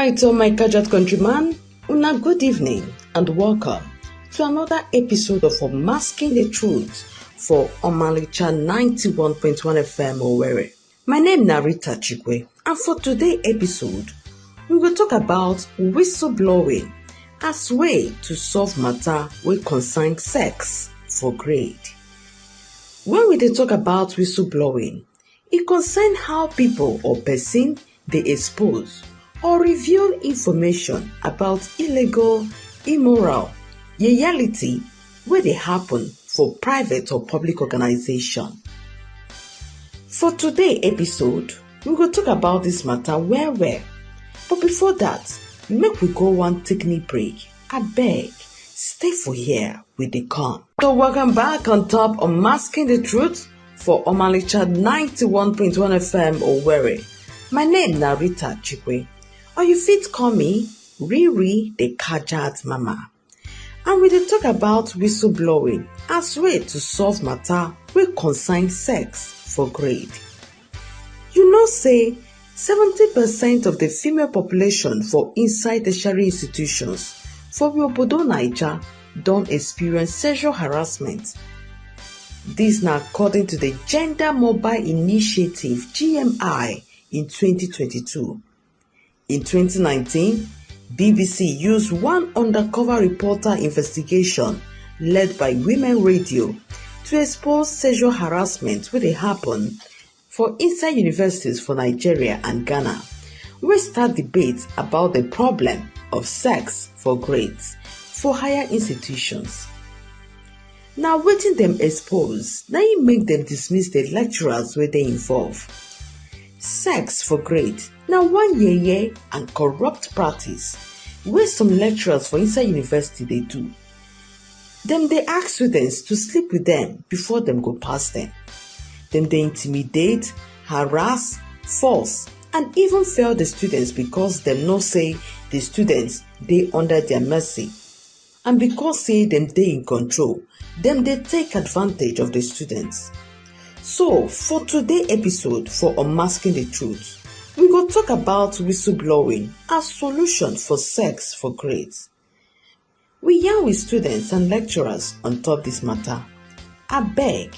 Alright, so my Kajat countryman, una good evening and welcome to another episode of Unmasking the Truth for Omalicha 91.1 FM Owerri. My name is Rita Chikwe, and for today's episode, we will talk about whistleblowing as way to solve matter wey concern sex for grade. When we dey talk about whistleblowing, it concern how people or person dey expose or reveal information about illegal, immoral, reality wey dey happen for private or public organization. For today's episode, we go talk about this matter well. But before that, make we go one technique break. Abeg, stay for here with the come. So welcome back on top of Unmasking the Truth for Omalicha 91.1 FM Owerri. My name is Rita Chikwe, or you fit call me Riri the Kajat Mama. And we dey talk about whistleblowing as way to solve matter wey concern sex for grade. You know say 70% of the female population for inside tertiary institutions for Obodo Naija don experience sexual harassment. This na according to the Gender Mobile Initiative GMI in 2022. In 2019, BBC used one undercover reporter investigation led by Women Radio to expose sexual harassment wey dey happen for inside universities for Nigeria and Ghana, wey start debate about the problem of sex for grades for higher institutions. Now wetin dem expose, na im make dem dismiss the lecturers wey dey involved. Sex for grade na one yeye and corrupt practice wey some lecturers for inside university dey do. Dem dey ask students to sleep with them before dem go pass them. Dem dey intimidate, harass, force, and even fail the students because dem know say the students dey under their mercy. And because say dem dey in control, dem dey take advantage of the students. So, for today's episode for Unmasking the Truth, we go talk about whistleblowing as solution for sex for grades. We yarn with students and lecturers on top this matter. Abeg,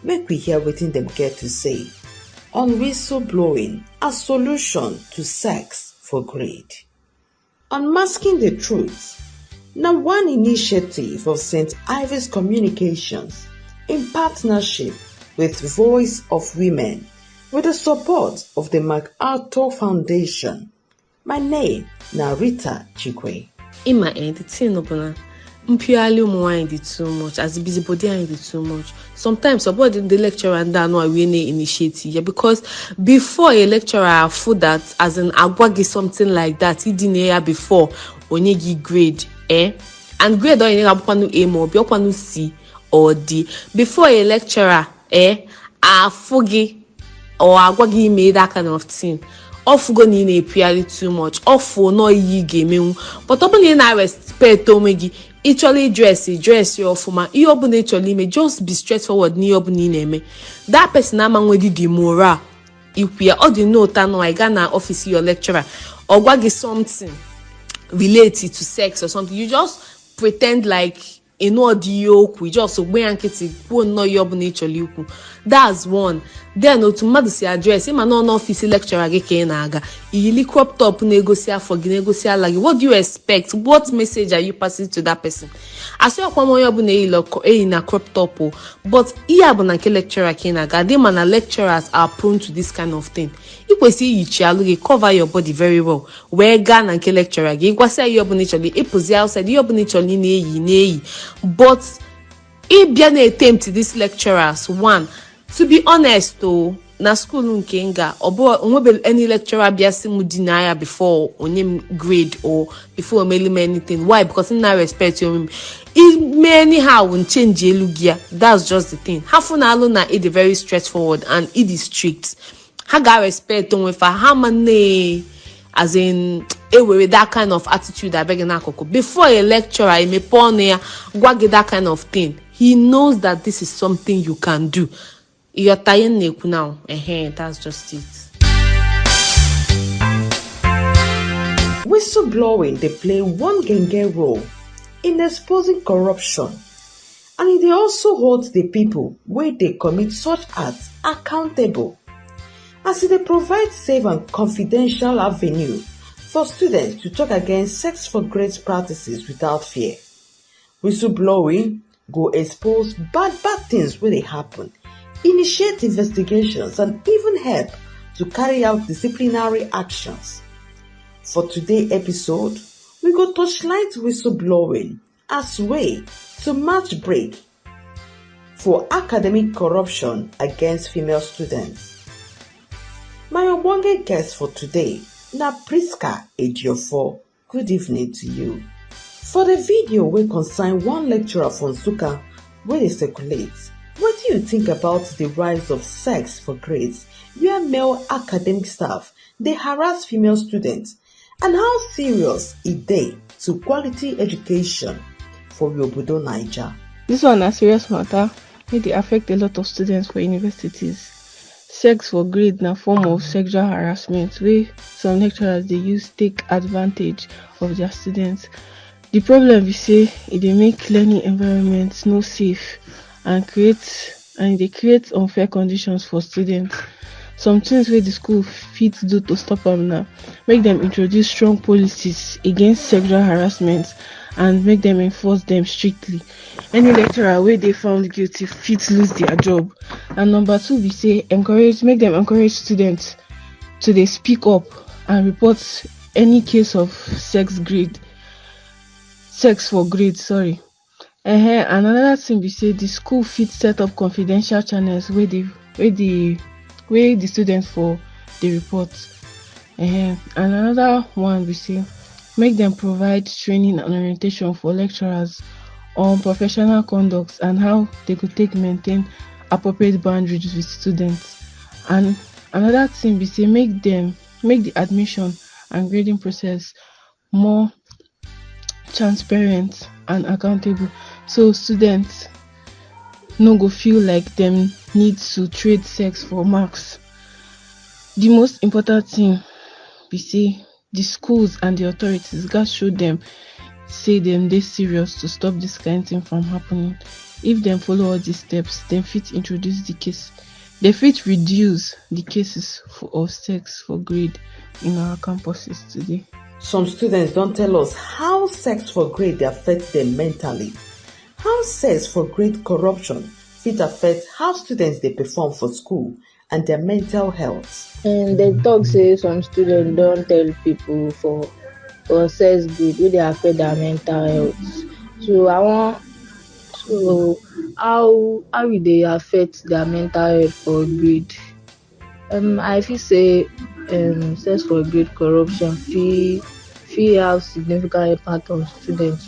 make we hear wetin dem get to say on whistleblowing as solution to sex for grade. Unmasking the Truth na one initiative of St. Ives Communications in partnership with Voice of Women with the support of the MacArthur Foundation. My name na Rita Chikwe. Ima the thing obuna mpurely ụmụnwaanyị dị too much, as the busybody anyị dị too much. Sometimes about the lecturer and that no we initiative, yeah, because before a lecturer for that as an agwagi something like that he didn't hear before onye grade and grade on abụkwanụ A ma ọ bụ ọkwanụ C or D. Before a lecturer afugi or agwagi made that kind of thing. Off go ni purely too much. Off for no yi game. But open na respect omegi. Actually dress your former. You open actually may just be straightforward ni open name. That person na man wedi di moral. If we are all the note no I got na office your lecturer or gwagi something related to sex or something. You just pretend like we just so no that's one. Then automatically address him and office lecturer naga. Ili crop top negosia for negosia like what do you expect? What message are you passing to that person? As you in a crop top, but lecturer kenaga, them and lecturers are prone to this kind of thing. You can see you cover your body very well. Where gan and lecturer, you can say you outside you but if you attempt these lecturers, one, to be honest though, na school nkenga obo any lecturer biasimu deny before on grade or before anything. Why? Because in respect you it may anyhow won't change elugia. That's just the thing. Hafuna alona it is very straightforward and it is strict. Haga respect on with how many as in with that kind of attitude I beg before a lecturer may pon that kind of thing. He knows that this is something you can do. You're tying neck now. That's just it. whistleblowing they play one genge role in exposing corruption, and they also hold the people where they commit such acts accountable, as they provide safe and confidential avenue for students to talk against sex for grades practices without fear. Whistleblowing go expose bad things wey dey happen, initiate investigations and even help to carry out disciplinary actions. For today's episode, we go touchlight whistleblowing as way to match break for academic corruption against female students. My ogbonge guest for today na Priska Ejiofor. Good evening to you. For the video wey concern one lecturer for Nsukka wey dey circulate, what do you think about the rise of sex for grades where male academic staff dey harass female students, and how serious e dey to quality education for obodo Naija? Dis one na serious matter wey dey affect a lot of students for universities. Sex for grade na form of sexual harassment wey some lecturers dey use take advantage of their students. The problem be say e dey make learning environment no safe and e dey create unfair conditions for students. Some things wey the school fit do to stop am na make dem introduce strong policies against sexual harassment and make dem enforce dem strictly. Any lecturer wey dey found guilty fit lose their job. And number 2 be say make dem encourage students to dey speak up and report any case of sex for grade. And another thing be say the school fit set up confidential channels wey the students for dey report. And another one be say make dem provide training and orientation for lecturers on professional conduct and how they could take maintain appropriate boundaries with students. And another thing be say make the admission and grading process more transparent and accountable, so students no go feel like dem need to trade sex for marks. The most important thing be say the schools and the authorities gats show dem say dem dey serious to stop this kind thing from happening. If dem follow all these steps, dem fit reduce the cases of sex for grade in our campuses today. Some students don tell us how sex for grade dey affect them mentally. How sex for grade corruption fit affect how students dey perform for school and their mental health. And they talk say some students don tell people for sex grade wey dey affect their mental health. So how e dey affect their mental health for grade? I feel say sex for grade corruption fit have significant impact on student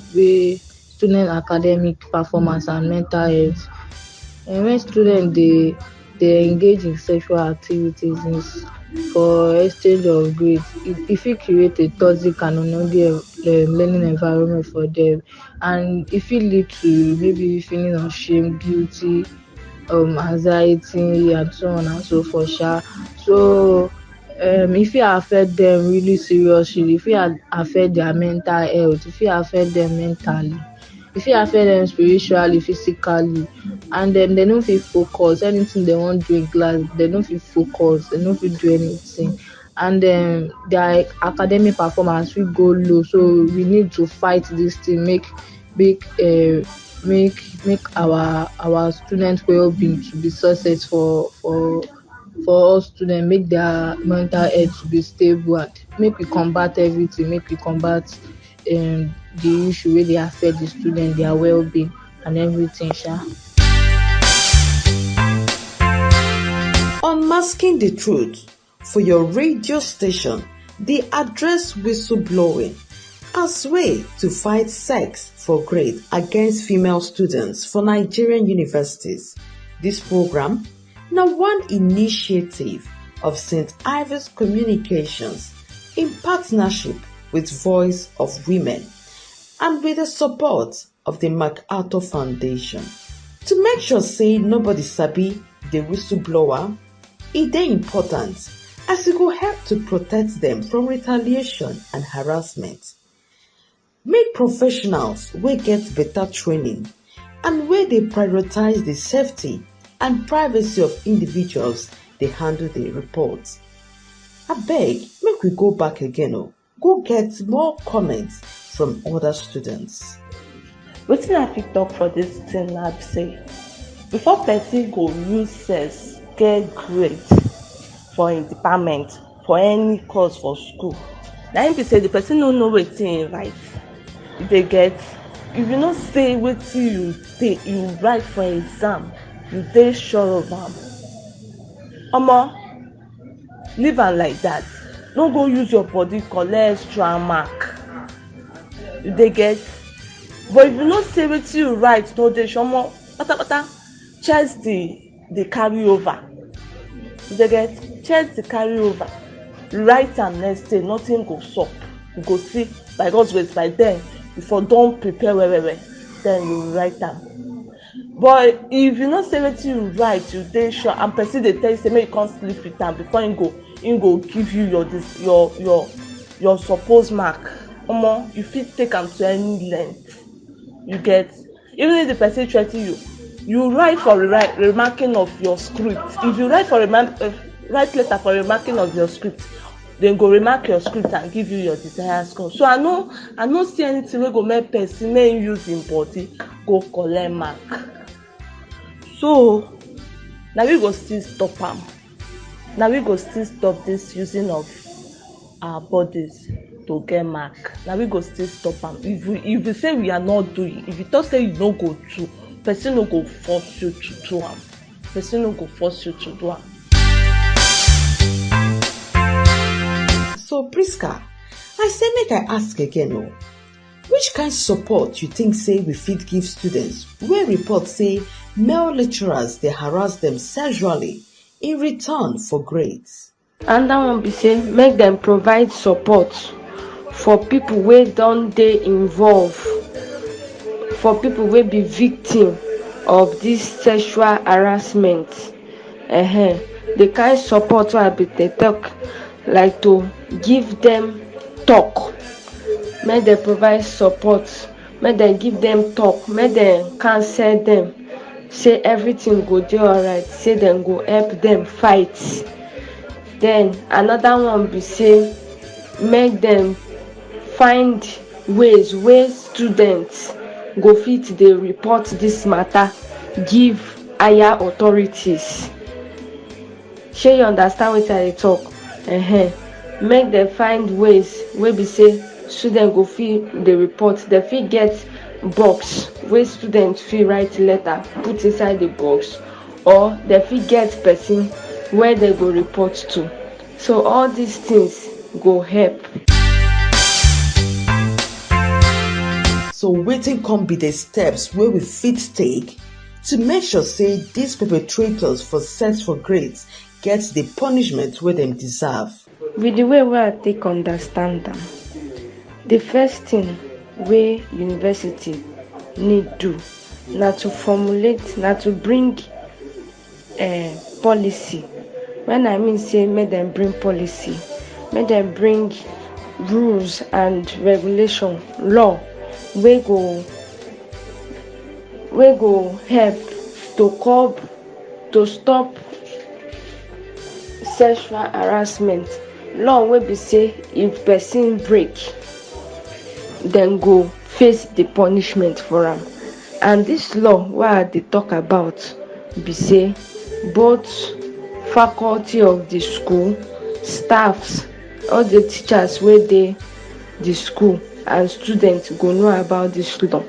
academic performance and mental health. And when students dey engage in sexual activities for exchange of grades, e fit create a toxic and unhealthy learning environment for them, and e fit lead to maybe feeling of shame, guilty, anxiety and so on and so forth. So e fit affect them really seriously. E fit affect their mental health, e fit affect them mentally, e fit affect them spiritually, physically, and then they no fit focus. Anything they wan do in class, they no fit focus, they no fit do anything, and then their academic performance fit go low. So we need to fight this thing, make our student well-being to be successful for all students, make their mental health to be stable, and make we combat everything, make we combat the issue wey dey affect the student, their well-being and everything. Unmasking the Truth for your radio station, they address whistleblowing as way to fight sex for grade against female students for Nigerian universities. This program now one initiative of St. Ives Communications in partnership with Voice of Women and with the support of the MacArthur Foundation. To make sure say nobody sabi the whistleblower, e dey important as e go help to protect them from retaliation and harassment. Make professionals wey get better training and wey dey prioritize the safety and privacy of individuals dey handle the report. Abeg, make we go back again go get more comments from other students. Wetin I fit talk for dis thing na be say before person go use sense get grade for im department for any course for school, na im be say the person no know wetin im write. You dey get? If you know say wetin you write for exam you dey sure of am, omo, leave am like that. No go use your body collect extra mark. You dey get? But if you know say wetin you write no dey sure, omo, patapata chest dey carry over. You dey get? Chest dey carry over. Write am next day, nothing go sup. You go see by God's grace by then you for don prepare well, then you write am. But if you know say wetin you write you dey sure and person dey tell you say make you come sleep with am before im go give you your suppose mark, omo, you fit take am to any length. You get? Even if the person threa ten you write for remarking of your script. If you write write letter for remarking of your script, dem go remark your script and give you your desired score. So I no see anything wey go make person make im use im body go collect mark. So na we go still stop am. Na we go still stop this using of our bodies to get mark. Na we go still stop am. If you say we are not doing, if you talk say you no go do, person no go force you to do am. Person no go force you to do am. So Priska, I say make I ask again which kind support you think say we fit give students wey report say male lecturers dey harass them sexually in return for grades? Another one be say make dem provide support for people wey don dey involve, for people wey be victim of this sexual harassment. The kind support wey I be dey talk, like to give them talk, make dem provide support, make dem give them talk, make dem counsel them, say everything go dey alright, say dem go help them fight. Then another one be say make dem find ways wey students go fit dey report this matter give higher authorities. Shey you understand wetin I dey talk? Make dem find ways wey be say students go fit dey report. Dem fit get box wey students fit write letter put inside the box, or dem fit get person wey dem go report to. So all these things go help. So wetin come be the steps wey we fit take to make sure say these perpetrators for sex for grades get the punishment wey dem deserve? With the way I take understand am, the first thing wey university need do na to formulate, na to bring policy. When I mean say make dem bring policy, make dem bring rules and regulation, law wey go help to stop sexual harassment. Law wey be say if person break, dem go face the punishment for am. And this law wey I dey talk about be say both faculty of the school, staffs, all the teachers wey dey the school and students go know about this law.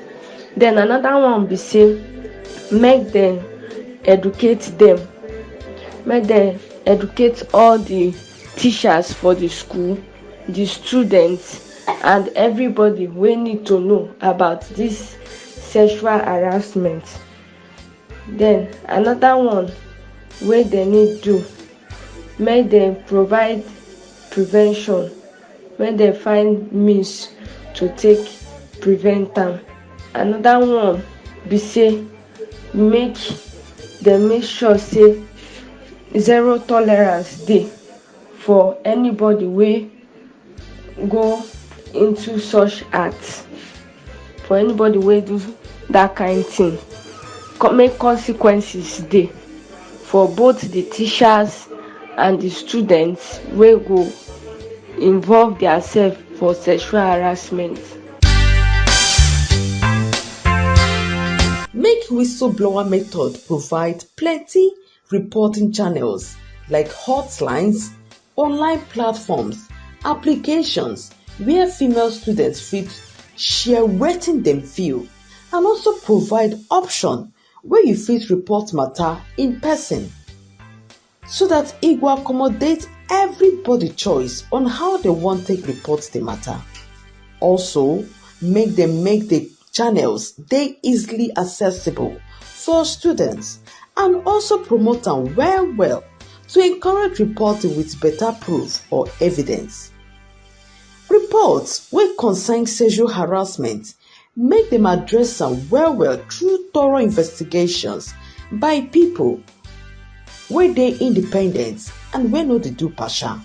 Then another one be say make dem educate them, make dem educate all the teachers for the school, the students, and everybody wey need to know about this sexual harassment. Then another one wey dem need do, make dem provide prevention, make dem find means to take prevent am. Another one be say make dem make sure say zero tolerance dey for anybody wey go into such acts, for anybody wey do that kind thing. Make consequences dey for both the teachers and the students wey go involve themselves for sexual harassment. Make whistleblower method provide plenty reporting channels like hotlines, online platforms, applications where female students fit share wetin dem feel, and also provide option where you fit report matter in person, so that e go accommodate everybody choice on how dem wan take report the matter. Also, make the channels dey easily accessible for students, and also promote am well to encourage reporting with better proof or evidence. Reports wey concern sexual harassment, make dem address am well through thorough investigations by people wey dey independent and wey no dey do partial.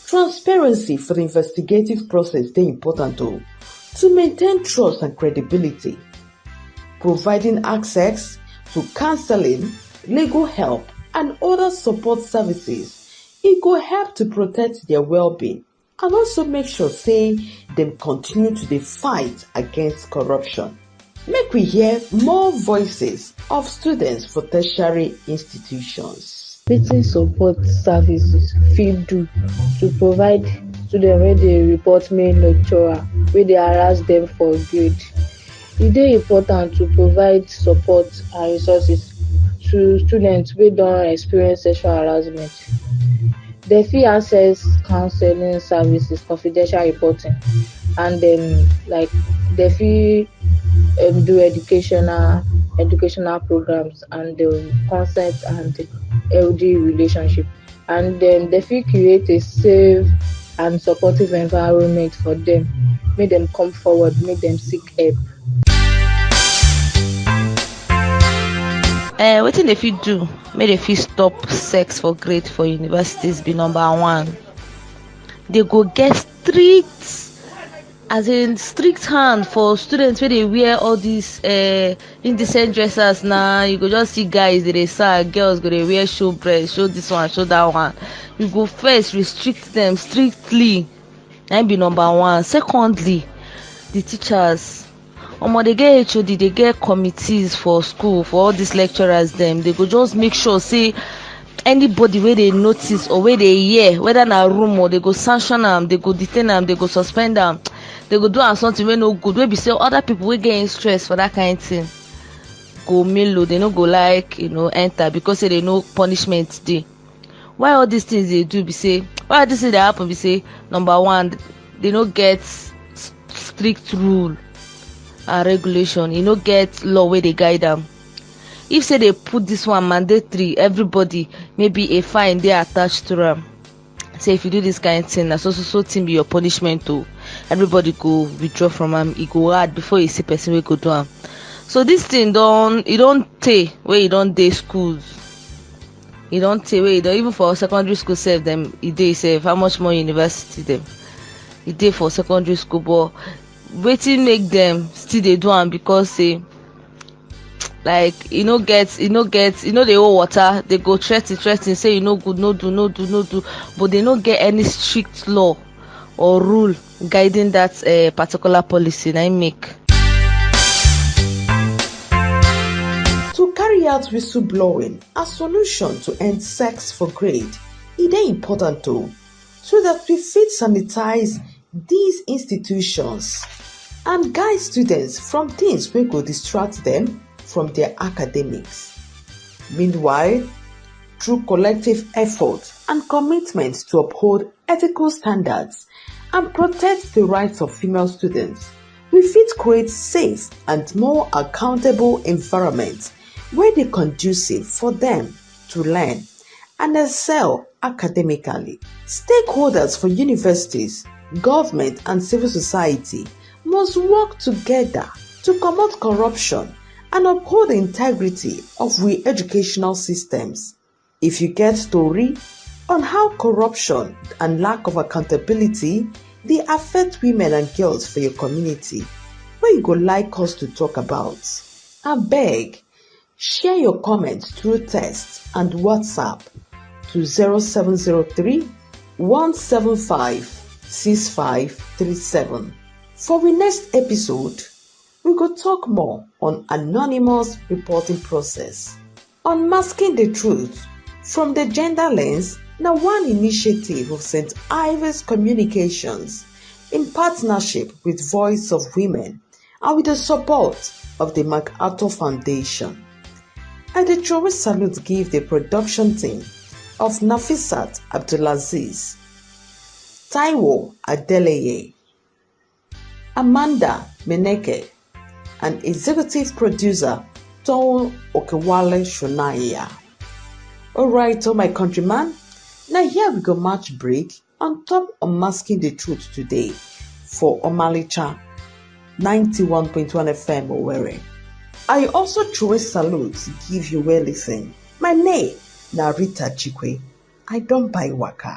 Transparency for the investigative process dey important to maintain trust and credibility. Providing access to counseling, legal help, and other support services, e go help to protect their well-being and also make sure say dem continue to dey fight against corruption. Make we hear more voices of students for tertiary institutions. Wetin support services fit do to provide students wey dey report main lecturer wey dey harass dem for grade? E dey important to provide support and resources to students wey don experience sexual harassment. Dem fit access counseling services, confidential reporting, and dem fit do educational programs and consent and healthy relationship, and dem fit create a safe and supportive environment for dem, make dem come forward, make dem seek help. Wetin dey fit do make dey fit stop sex for grade for universities be number one, dey go get strict hand for students wey dey wear all these indecent dresses. Now you go just see guys dey sag, girls go dey wear show breast, show this one, show that one. You go first restrict them strictly. That be number one. Secondly, the teachers, dey get HOD, dey get committees for school for all these lecturers dem. They go just make sure say anybody wey dey notice or wey dey hear, whether na rumor, they go sanction am, they go detain am, they go suspend am, they go do am something wey no good, wey be say other people wey get interest for that kind thing go melo, they no go like enter because say they know punishment dey. Why all these things dey do be say, why all these things dey happen be say, number one, they no get strict rule and regulation, e no get law wey dey guide am. If say they put this one mandatory, everybody, maybe a fine dey attached to am, say if you do this kind of thing, na so thing be your punishment too. Everybody go withdraw from am, e go hard before you see person wey go do am. So this thing don tey wey e don dey schools, e don tey wey e don, even for secondary school sef dem e dey sef, how much more university dem e dey for secondary school. But wetin make dem still dey do am because say like e no dey hold water. They go threa ten say e no good, no do, but they no get any strict law or rule guiding that particular policy. Na im make to carry out whistleblowing as solution to end sex for grade, e dey important so that we fit sanitize these institutions and guide students from things wey go distract them from their academics. Meanwhile, through collective effort and commitment to uphold ethical standards and protect the rights of female students, we fit create safe and more accountable environments wey dey conducive for them to learn and excel academically. Stakeholders for universities, government, and civil society must work together to combat corruption and uphold the integrity of we educational systems. If you get story on how corruption and lack of accountability dey affect women and girls for your community wey you go like us to talk about. Abeg, share your comments through text and WhatsApp to 0703 175 6537. For the next episode, we go talk more on anonymous reporting process. Unmasking the Truth from the Gender Lens na one initiative of St. Ives Communications in partnership with Voice of Women and with the support of the MacArthur Foundation. I dey throw salute give the production team of Nafisat Abdulaziz, Taiwo Adeleye, Amanda Meneke, and executive producer Toun Okewale Shonaya. Alright, my countrymen, now here we go match break on top Unmasking the Truth today for Omalicha 91.1 FM Owerri. I also throw a salute to give you well listen. My name na Rita Chikwe. I don't buy waka.